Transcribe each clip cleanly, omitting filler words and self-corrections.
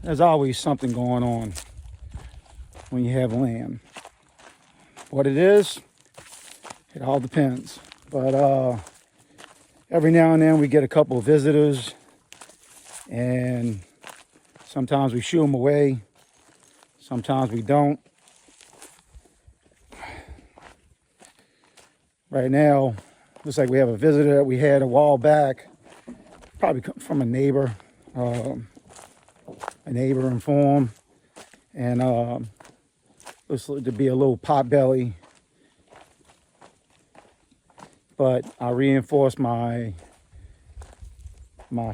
there's always something going on when you have land. What it is, it all depends. But every now and then we get a couple of visitors, and sometimes we shoo them away, sometimes we don't. Right now, looks like we have a visitor that we had a while back, probably from a neighbor informed, and looks to be a little pot belly. But I reinforced my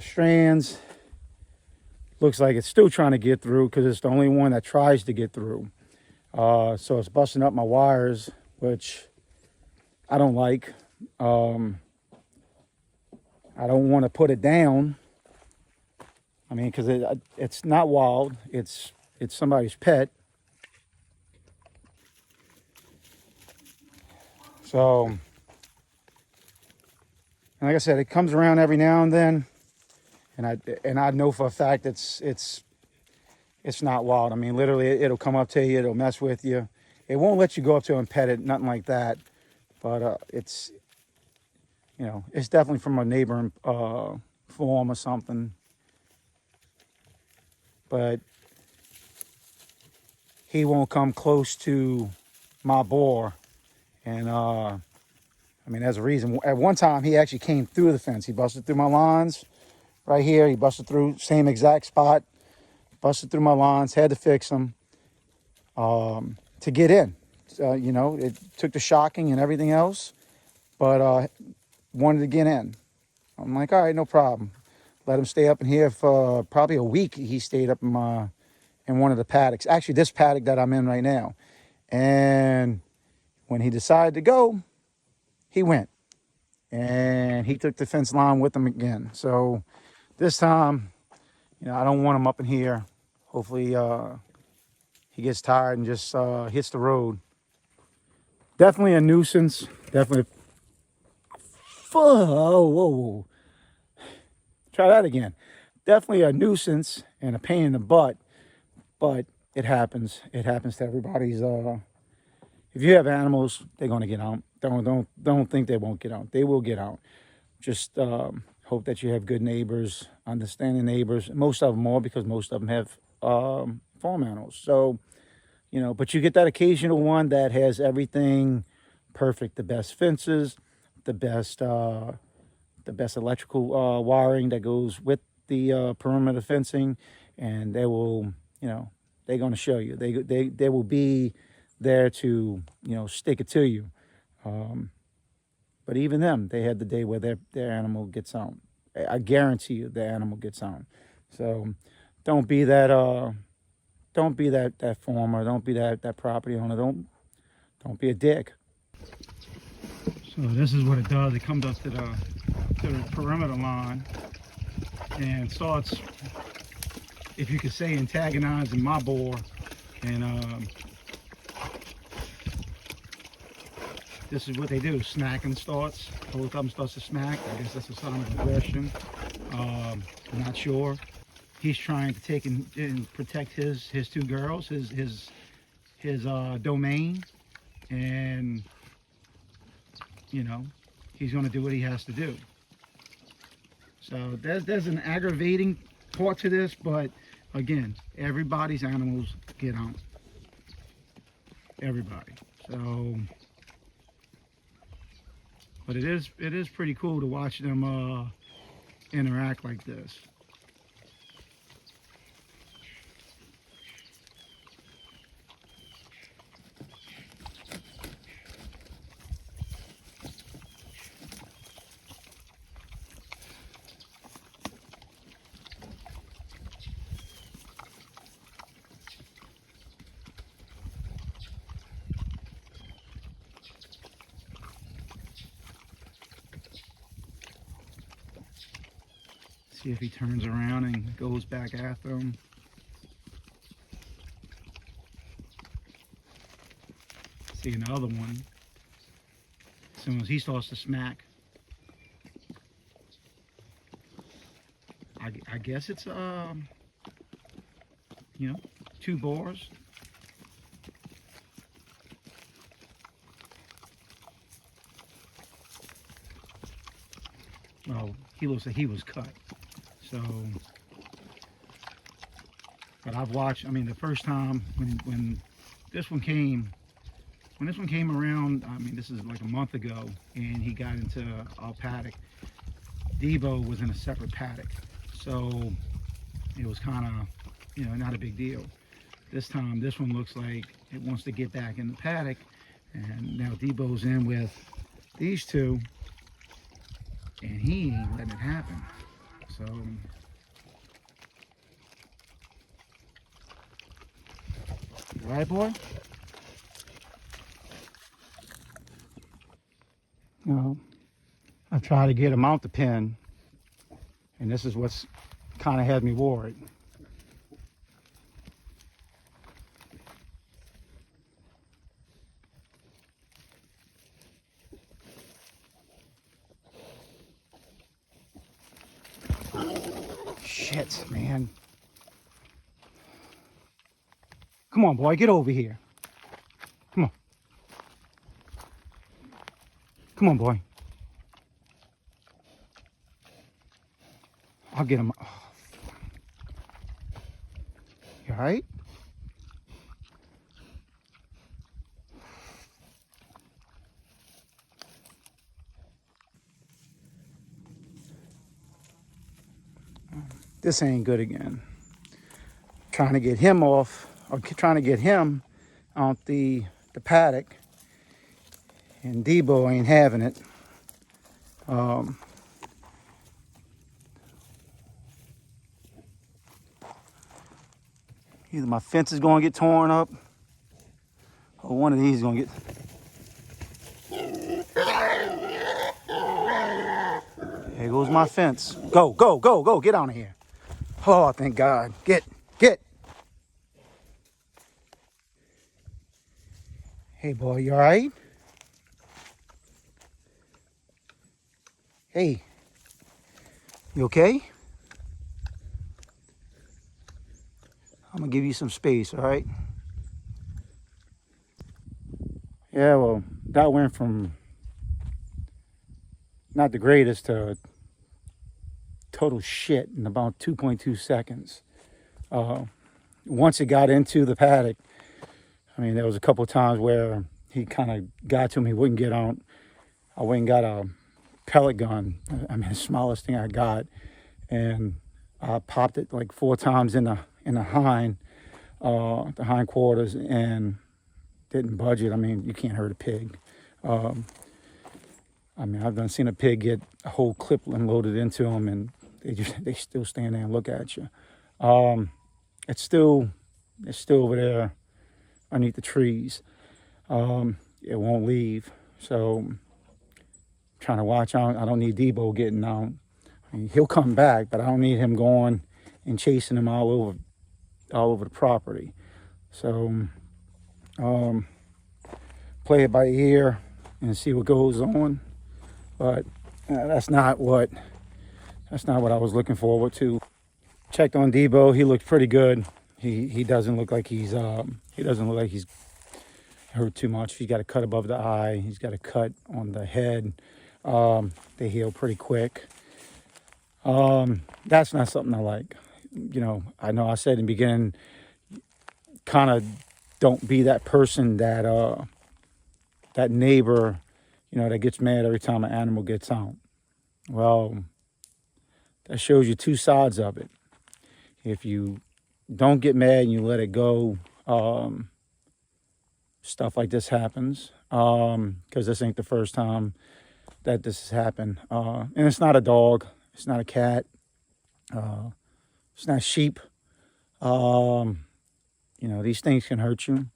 strands. Looks like it's still trying to get through because it's the only one that tries to get through. So it's busting up my wires, which I don't like. I don't want to put it down. I mean, because it's not wild. It's somebody's pet. So, and like I said, it comes around every now and then, and I know for a fact it's not wild. I mean, literally, it'll come up to you, it'll mess with you. It won't let you go up to it and pet it, nothing like that. But it's, you know, it's definitely from a neighboring farm or something. But he won't come close to my boar. And I mean, there's a reason. At one time, he actually came through the fence. He busted through my lawns right here. He busted through same exact spot. Busted through my lawns. Had to fix them to get in. You know, it took the shocking and everything else, but wanted to get in. I'm like, all right, no problem. Let him stay up in here for probably a week. He stayed up in one of the paddocks. Actually, this paddock that I'm in right now. And when he decided to go, he went. And he took the fence line with him again. So this time, you know, I don't want him up in here. Hopefully he gets tired and just hits the road. Definitely a nuisance. Definitely. Whoa. Try that again. Definitely a nuisance and a pain in the butt. But it happens. It happens to everybody's. If you have animals, they're gonna get out. Don't think they won't get out. They will get out. Just hope that you have good neighbors, understanding neighbors. Most of them are, because most of them have farm animals. So, you know, but you get that occasional one that has everything perfect. The best fences, the best electrical wiring that goes with the perimeter fencing, and they will, you know, they're going to show you. They will be there to, you know, stick it to you. But even them, they had the day where their animal gets out. I guarantee you, their animal gets out. So don't be that farmer. Don't be that property owner. Don't be a dick. So this is what it does. It comes up to the perimeter line and starts, if you could say, antagonizing my boar. And this is what they do. Snacking starts. Both of them starts to snack. I guess that's a sign of aggression. I'm not sure. He's trying to take and protect his two girls, his domain, and you know, he's going to do what he has to do. So there's an aggravating part to this, but again, everybody's animals get out. Everybody. So, but it is pretty cool to watch them interact like this. See if he turns around and goes back after him. See another one. As soon as he starts to smack, I guess it's you know, 2 boars. Well, he looks like he was cut. So, but I've watched, I mean, the first time when this one came, when this one came around, I mean, this is like a month ago, and he got into our paddock. Debo was in a separate paddock. So it was kind of, you know, not a big deal. This time, this one looks like it wants to get back in the paddock. And now Debo's in with these 2. And he ain't letting it happen. So, right, boy? You know, I try to get him out the pen, and this is what's kind of had me worried. Shit, man. Come on, boy, get over here. Come on. Come on, boy. I'll get him. Oh. You all right? This ain't good again. Trying to get him off, or trying to get him out the paddock, and Debo ain't having it. Either my fence is going to get torn up, or one of these is going to get... There goes my fence. Go, go, go, go. Get out of here. Oh, thank God. Get. Hey, boy, you all right? Hey. You okay? I'm going to give you some space, all right? Yeah, well, that went from not the greatest to total shit in about 2.2 seconds. Once it got into the paddock, I mean, there was a couple of times where he kind of got to me, wouldn't get out. I went and got a pellet gun. I mean, the smallest thing I got, and I popped it like 4 times in the hind quarters, and didn't budge it. I mean, you can't hurt a pig. I mean, I've seen a pig get a whole clip loaded into them, and they still stand there and look at you. It's still over there underneath the trees. It won't leave. So I'm trying to watch out. I don't need Debo getting out. I mean, he'll come back, but I don't need him going and chasing him all over the property. So play it by ear and see what goes on. But that's not what I was looking forward to. Checked on Debo. He looked pretty good. He doesn't look like he's hurt too much. He's got a cut above the eye. He's got a cut on the head. They heal pretty quick. That's not something I like. You know I said in the beginning, kind of don't be that person that neighbor, that gets mad every time an animal gets out. Well, that shows you 2 sides of it. If you don't get mad and you let it go, stuff like this happens, because this ain't the first time that this has happened. And it's not a dog. It's not a cat. It's not sheep. These things can hurt you.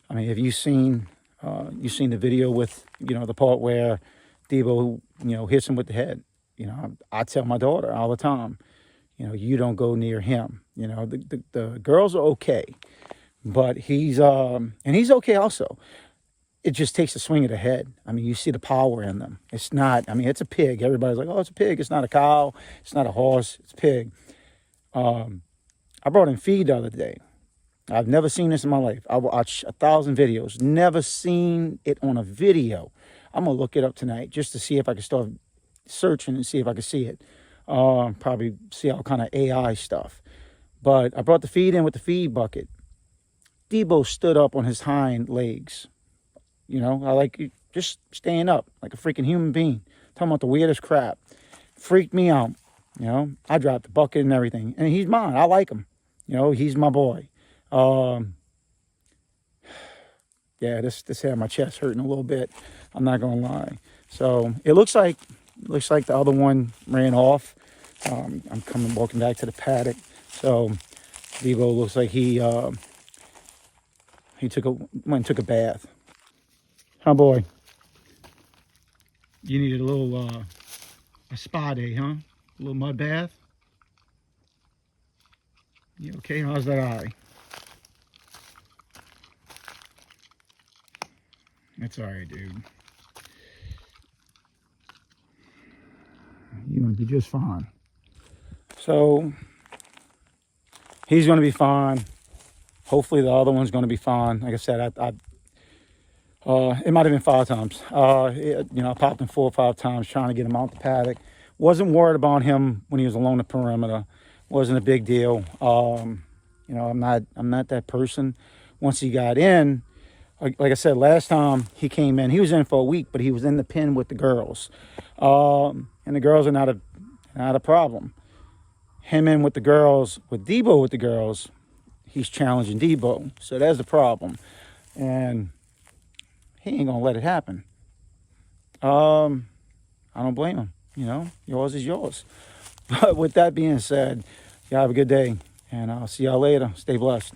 I mean, have you seen the video with, the part where Debo, hits him with the head? I tell my daughter all the time, you don't go near him. The girls are okay, but he's okay also. It just takes a swing of the head. I mean, you see the power in them. It's not, I mean, it's a pig. Everybody's like, oh, it's a pig. It's not a cow. It's not a horse. It's a pig. I brought in feed the other day, I've never seen this in my life. I watched 1,000 videos, never seen it on a video. I'm gonna look it up tonight just to see if I can start searching and see if I can see it. Probably see all kind of AI stuff. But I brought the feed in with the feed bucket. Debo stood up on his hind legs. You know, I like just staying up like a freaking human being. Talking about the weirdest crap. Freaked me out. You know, I dropped the bucket and everything. And he's mine. I like him. You know, he's my boy. Yeah, this had my chest hurting a little bit. I'm not gonna lie. So it looks like the other one ran off. I'm walking back to the paddock. So Debo looks like he went and took a bath. Huh, boy? You needed a little a spa day, huh? A little mud bath. You okay? How's that eye? That's all right, dude. You're gonna be just fine. So he's gonna be fine. Hopefully the other one's gonna be fine. Like I said, it might have been 5 times. You know, I popped him 4 or 5 times trying to get him out the paddock. Wasn't worried about him when he was along the perimeter. Wasn't a big deal. You know, I'm not that person. Once he got in, like I said, last time he came in, he was in for a week, but he was in the pen with the girls. And the girls are not a problem. Him in with the girls, with Debo with the girls, he's challenging Debo. So there's the problem. And he ain't gonna let it happen. I don't blame him. You know, yours is yours. But with that being said, y'all have a good day, and I'll see y'all later. Stay blessed.